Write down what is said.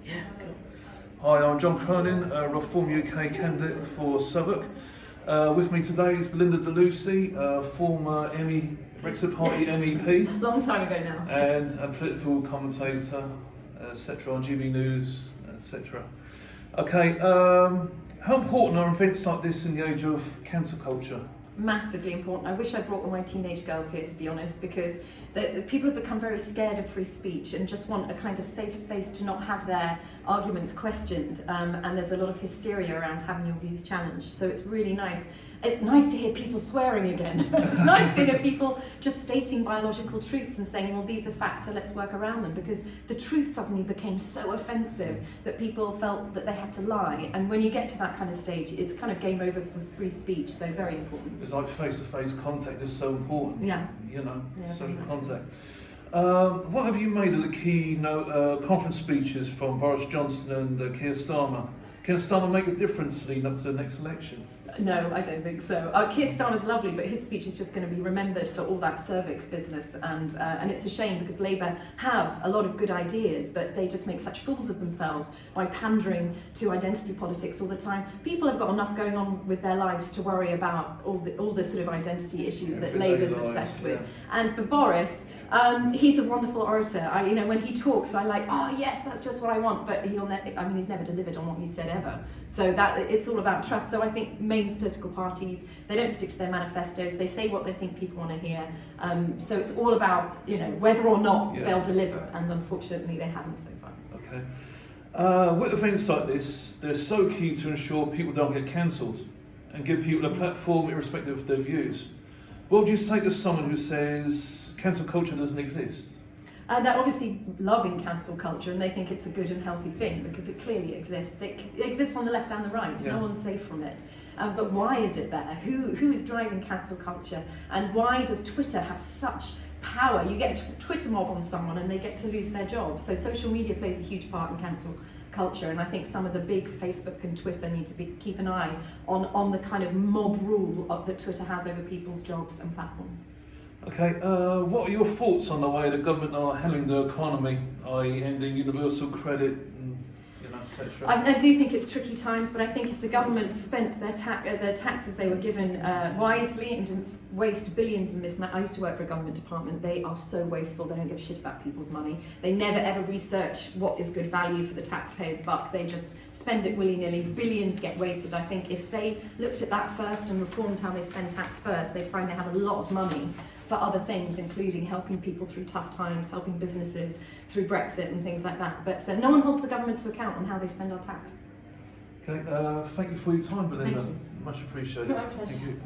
Yeah, cool. Hi, I'm John Cronin, Reform UK candidate for Southwark. With me today is Belinda De Lucy, former Brexit Party Yes. MEP. Long time ago now. And a political commentator, etc. on GB News, etc. Okay, how important are events like this in the age of cancel culture? Massively important. I wish I brought all my teenage girls here, to be honest, because the people have become very scared of free speech and just want a kind of safe space to not have their arguments questioned. And there's a lot of hysteria around having your views challenged. So it's really nice. It's nice to hear people swearing again. It's nice to hear people just stating biological truths and saying, well, these are facts, so let's work around them, because the truth suddenly became so offensive that people felt that they had to lie. And when you get to that kind of stage, it's kind of game over for free speech, so very important. It's like face-to-face contact is so important. Yeah. You know, Yeah, social very much contact. What have you made of the keynote conference speeches from Boris Johnson and Keir Starmer? Can Starmer make a difference leading up to the next election? No, I don't think so. Keir Starmer's lovely, but his speech is just going to be remembered for all that cervix business, and it's a shame because Labour have a lot of good ideas, but they just make such fools of themselves by pandering to identity politics all the time. People have got enough going on with their lives to worry about all the sort of identity issues that Labour's obsessed with. And for Boris, he's a wonderful orator. When he talks, I like, oh yes, that's just what I want. But he's never delivered on what he said ever. So that it's all about trust. So I think main political parties, they don't stick to their manifestos. They say what they think people want to hear. So it's all about whether or not they'll deliver. And unfortunately, they haven't so far. Okay. With events like this, they're so key to ensure people don't get cancelled and give people a platform irrespective of their views. What would you say to someone who says cancel culture doesn't exist? They're obviously loving cancel culture and they think it's a good and healthy thing because it clearly exists. It exists on the left and the right. No one's safe from it. But why is it there? Who is driving cancel culture? And why does Twitter have such power? You get a Twitter mob on someone and they get to lose their job. So social media plays a huge part in cancel culture, and I think some of the big Facebook and Twitter need to keep an eye on the kind of mob rule that Twitter has over people's jobs and platforms. Okay, what are your thoughts on the way the government are handling the economy, i.e. ending universal credit and etc.? I do think it's tricky times, but I think if the government spent their taxes they were given wisely and didn't waste billions in mismanagement. I used to work for a government department. They are so wasteful. They don't give a shit about people's money. They never ever research what is good value for the taxpayer's buck. They just spend it willy-nilly. Billions get wasted. I think if they looked at that first and reformed how they spend tax first, they'd find they have a lot of money for other things, including helping people through tough times, helping businesses through Brexit and things like that. But no one holds the government to account on how they spend our tax. Okay, thank you for your time, Belinda. Thank you. Much appreciated. My pleasure. Thank you.